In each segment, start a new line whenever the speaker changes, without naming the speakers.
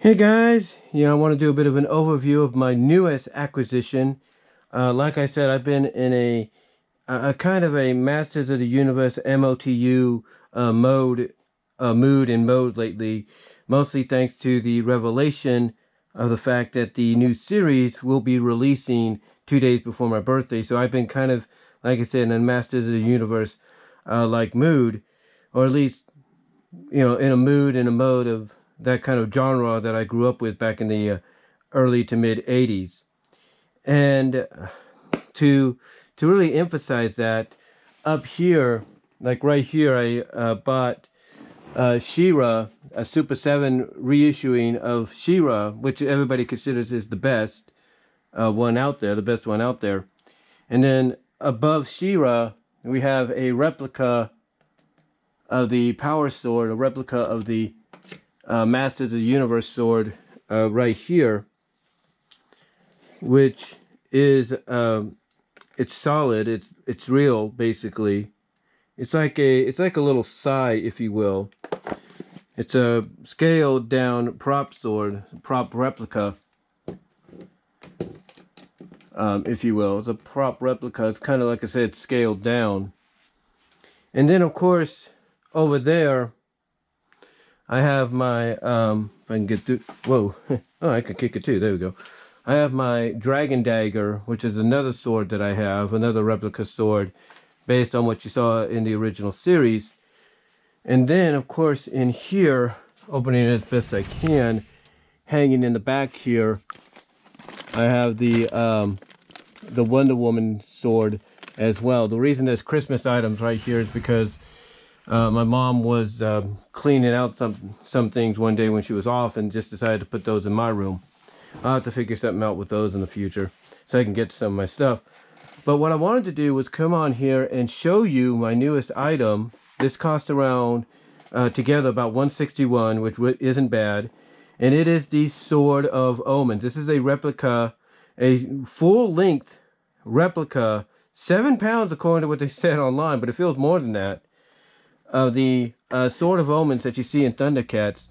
Hey guys, I want to do a bit of an overview of my newest acquisition. Like I said, I've been in a kind of a Masters of the Universe MOTU mood and mode lately, mostly thanks to the revelation of the fact that the new series will be releasing 2 days before my birthday. So I've been kind of, like I said, in a Masters of the Universe like mood, or at least, in a mood, in a mode of that kind of genre that I grew up with back in the early to mid 80s. And to really emphasize that, up here, like right here, I bought She-Ra, a Super 7 reissuing of She-Ra, which everybody considers is the best one out there, the best one out there. And then above She-Ra, we have a replica of the Power Sword, a replica of the Masters of the Universe sword right here, which is it's solid, it's real, basically. It's like a little sai, if you will. It's a scaled down prop sword, prop replica, if you will. It's a prop replica. It's kind of, like I said, scaled down. And then of course over there I have my, if I can get through, whoa, oh, I can kick it too, there we go. I have my Dragon Dagger, which is another sword that I have, another replica sword, based on what you saw in the original series. And then, of course, in here, opening it as best I can, hanging in the back here, I have the Wonder Woman sword as well. The reason there's Christmas items right here is because my mom was cleaning out some things one day when she was off and just decided to put those in my room. I'll have to figure something out with those in the future so I can get to some of my stuff. But what I wanted to do was come on here and show you my newest item. This cost around, together, about $161, which isn't bad. And it is the Sword of Omens. This is a replica, a full-length replica, 7 pounds according to what they said online, but it feels more than that. Of the Sword of Omens that you see in Thundercats.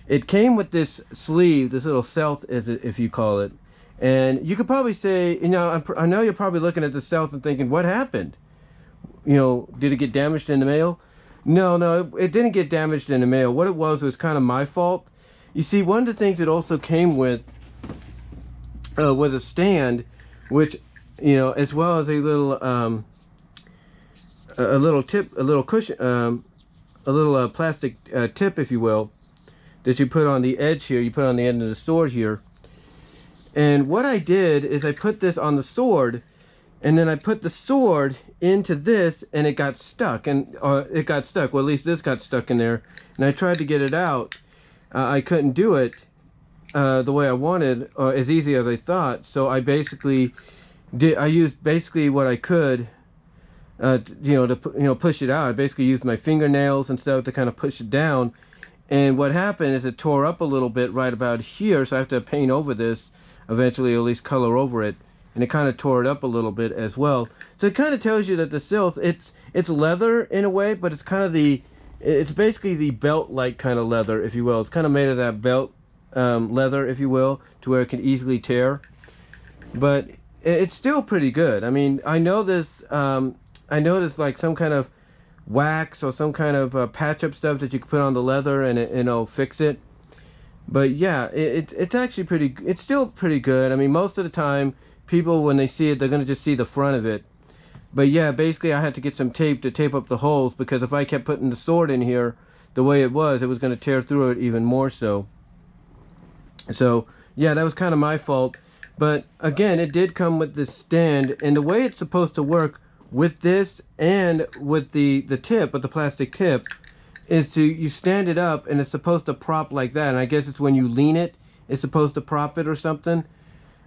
It came with this sleeve, this little stealth, if you call it. And you could probably say, I know you're probably looking at the stealth and thinking, what happened? Did it get damaged in the mail? No, it didn't get damaged in the mail. What it was kind of my fault. You see, one of the things it also came with was a stand, which, as well as a little cushion, a little plastic tip, if you will, that you put on the edge here, you put on the end of the sword here. And what I did is I put this on the sword, and then I put the sword into this, and it got stuck. And well, at least this got stuck in there. And I tried to get it out. I couldn't do it the way I wanted, or as easy as I thought. So I basically I used basically what I could to push it out. I basically used my fingernails and stuff to kind of push it down. And what happened is it tore up a little bit right about here, so I have to paint over this eventually, or at least color over it. And it kind of tore it up a little bit as well. So it kind of tells you that the silk, it's leather in a way, but it's basically the belt-like kind of leather, if you will. It's kind of made of that belt leather, if you will, to where it can easily tear. But it's still pretty good. I mean, I know this like some kind of wax or some kind of patch-up stuff that you can put on the leather and it'll fix it. But yeah, it's actually it's still pretty good. I mean, most of the time, people, when they see it, they're going to just see the front of it. But yeah, basically I had to get some tape to tape up the holes, because if I kept putting the sword in here the way it was going to tear through it even more so. So yeah, that was kind of my fault. But again, it did come with this stand, and the way it's supposed to work with this and with the tip, with the plastic tip, is you stand it up, and it's supposed to prop like that. And I guess it's when you lean it, it's supposed to prop it or something.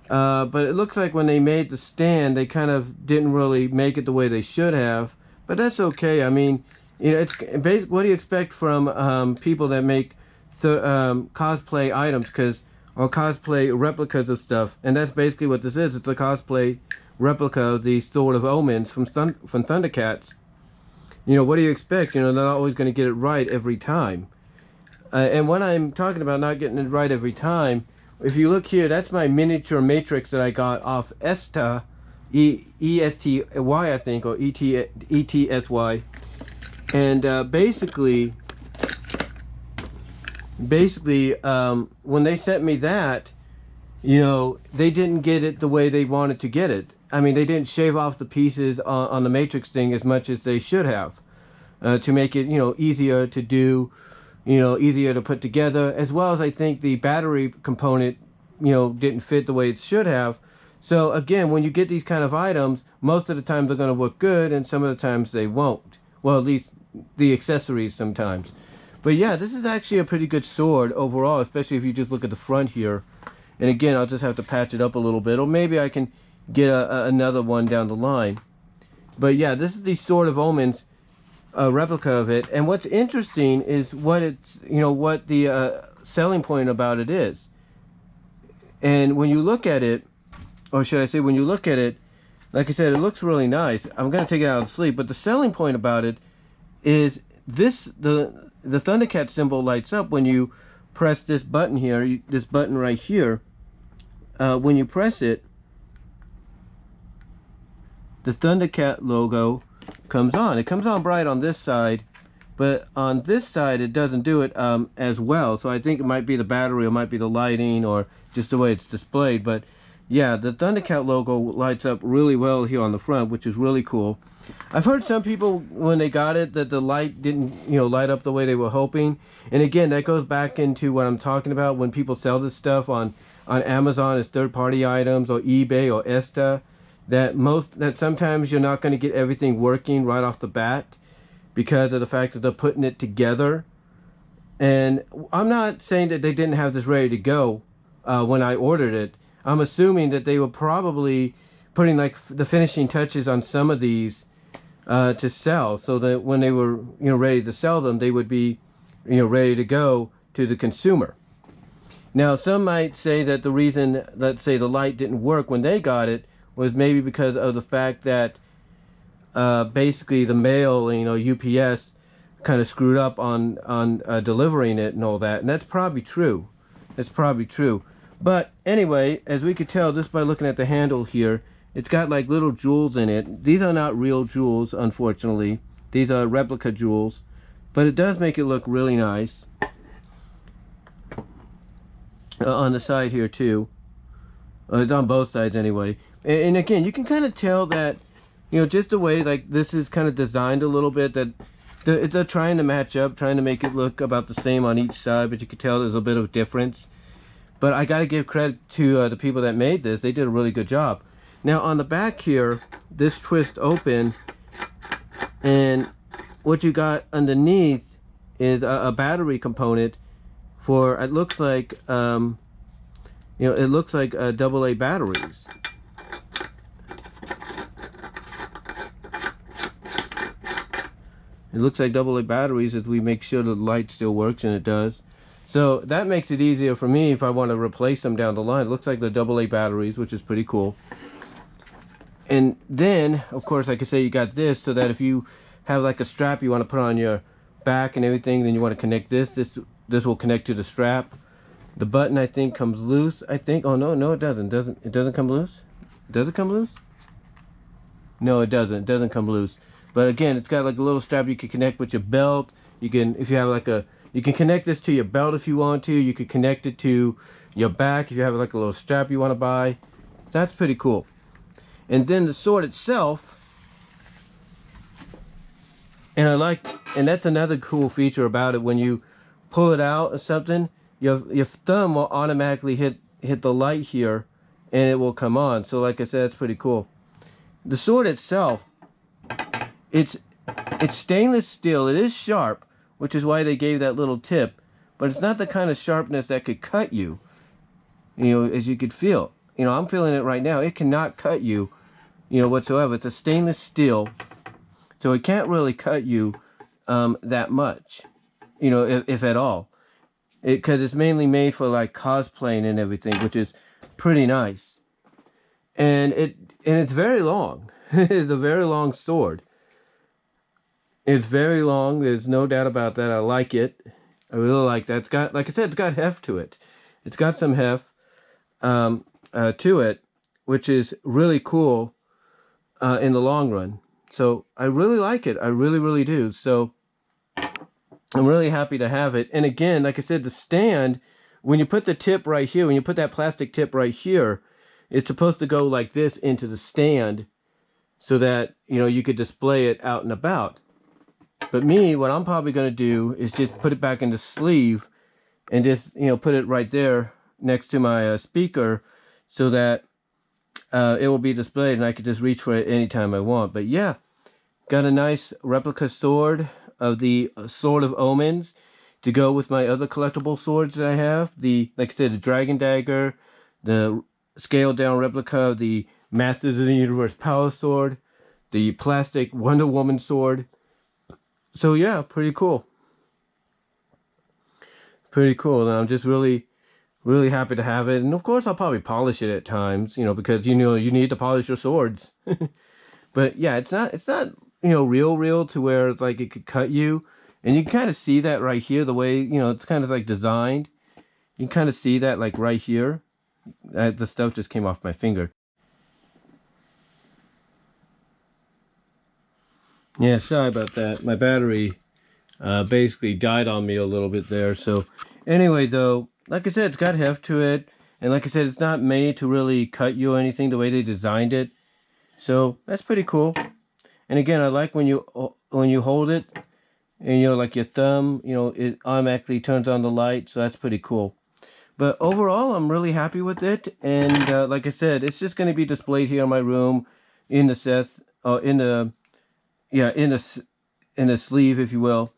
But it looks like when they made the stand, they kind of didn't really make it the way they should have. But that's okay. I mean, it's basically, what do you expect from people that make cosplay items, or cosplay replicas of stuff? And that's basically what this is. It's a cosplay replica of the Sword of Omens from Thundercats. What do you expect? They're not always going to get it right every time. And when I'm talking about not getting it right every time, if you look here, that's my miniature matrix that I got off Esta, ESTY, I think, or ETSY. And when they sent me that, you know, they didn't get it the way they wanted to get it. I mean, they didn't shave off the pieces on the matrix thing as much as they should have, to make it, you know, easier to do, you know, easier to put together, as well as I think the battery component, you know, didn't fit the way it should have. So again, when you get these kind of items, most of the time they're going to look good, and some of the times they won't. Well, at least the accessories sometimes. But yeah, this is actually a pretty good sword overall, especially if you just look at the front here. And again, I'll just have to patch it up a little bit, or maybe I can get another one down the line. But yeah, this is the Sword of Omens replica of it. And what's interesting is what it's, you know, what the selling point about it is. And when you look at it, or should I say when you look at it, like I said, it looks really nice. I'm going to take it out of sleep, but the selling point about it is this, the Thundercat symbol lights up when you press this button here, this button right here. When you press it, the Thundercat logo comes on. It comes on bright on this side, but on this side it doesn't do it as well. So I think it might be the battery, or it might be the lighting, or just the way it's displayed. But yeah, the Thundercat logo lights up really well here on the front, which is really cool. I've heard some people, when they got it, that the light didn't, you know, light up the way they were hoping. And again, that goes back into what I'm talking about when people sell this stuff on Amazon as third-party items, or eBay, or Esta, that sometimes you're not going to get everything working right off the bat because of the fact that they're putting it together. And I'm not saying that they didn't have this ready to go when I ordered it. I'm assuming that they were probably putting like the finishing touches on some of these to sell, so that when they were, you know, ready to sell them, they would be, you know, ready to go to the consumer. Now, some might say that the reason, let's say, the light didn't work when they got it was maybe because of the fact that basically the mail, you know, UPS kind of screwed up on delivering it and all that, and that's probably true. That's probably true. But anyway, as we could tell just by looking at the handle here, it's got like little jewels in it. These are not real jewels, unfortunately. These are replica jewels, but it does make it look really nice. On the side here too. It's on both sides anyway. And again, you can kind of tell that, you know, just the way like this is kind of designed a little bit, that they're trying to match up, trying to make it look about the same on each side, but you can tell there's a bit of difference. But I got to give credit to the people that made this. They did a really good job. Now on the back here, this twists open, and what you got underneath is a battery component for, it looks like, you know, it looks like AA batteries. It looks like AA batteries as we make sure the light still works, and it does. So that makes it easier for me if I want to replace them down the line. It looks like the AA batteries, which is pretty cool. And then, of course, like I say, you got this, so that if you have like a strap you want to put on your back and everything, then you want to connect this will connect to the strap. The button, I think, comes loose. I think. Oh no, it doesn't. It doesn't come loose? Does it come loose? No, it doesn't. It doesn't come loose. But again, it's got like a little strap you can connect with your belt. You can, if you have like you can connect this to your belt if you want to. You could connect it to your back if you have like a little strap you want to buy. That's pretty cool. And then the sword itself, and that's another cool feature about it. When you pull it out or something, your thumb will automatically hit the light here, and it will come on. So like I said, that's pretty cool. The sword itself, it's stainless steel. It is sharp, which is why they gave that little tip, but it's not the kind of sharpness that could cut you, you know, as you could feel. You know, I'm feeling it right now. It cannot cut you, you know, whatsoever. It's a stainless steel, so it can't really cut you that much, you know, if at all. Because it's mainly made for like cosplaying and everything, which is pretty nice. And it's very long. It's a very long sword. It's very long. There's no doubt about that. I like it. I really like that. It's got, like I said, it's got heft to it. It's got some heft to it, which is really cool in the long run. So I really like it. I really, really do. So I'm really happy to have it. And again, like I said, the stand, when you put the tip right here, when you put that plastic tip right here, it's supposed to go like this into the stand so that, you know, you could display it out and about. But me, what I'm probably going to do is just put it back in the sleeve and just, you know, put it right there next to my speaker so that it will be displayed and I could just reach for it anytime I want. But yeah, got a nice replica sword of the Sword of Omens to go with my other collectible swords that I have. The, like I said, the Dragon Dagger, the scaled down replica of the Masters of the Universe Power Sword, the plastic Wonder Woman sword. So yeah, pretty cool. Pretty cool. And I'm just really, really happy to have it. And of course, I'll probably polish it at times, you know, because, you know, you need to polish your swords. But yeah, it's not, you know, real to where it's like it could cut you. And you can kind of see that right here, the way, you know, it's kind of like designed. You can kind of see that like right here. The stuff just came off my finger. Yeah, sorry about that. My battery basically died on me a little bit there. So anyway, though, like I said, it's got heft to it. And like I said, it's not made to really cut you or anything the way they designed it. So that's pretty cool. And again, I like when you hold it and, you know, like your thumb, you know, it automatically turns on the light. So that's pretty cool. But overall, I'm really happy with it. And like I said, it's just going to be displayed here in my room in the in the sleeve, if you will.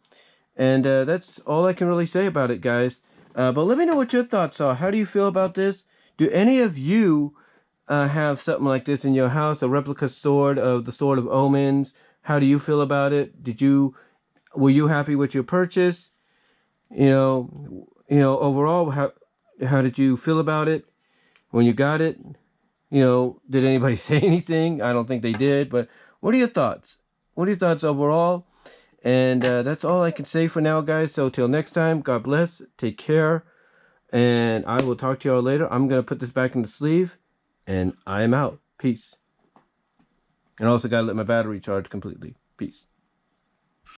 And that's all I can really say about it, guys. But let me know what your thoughts are. How do you feel about this? Do any of you have something like this in your house, a replica sword of the Sword of Omens? How do you feel about it? Were you happy with your purchase? Overall, how did you feel about it when you got it? You know, did anybody say anything? I don't think they did, but what are your thoughts? What are your thoughts overall? And that's all I can say for now, guys. So till next time, God bless, take care, and I will talk to y'all later. I'm going to put this back in the sleeve, and I am out. Peace. And also got to let my battery charge completely. Peace.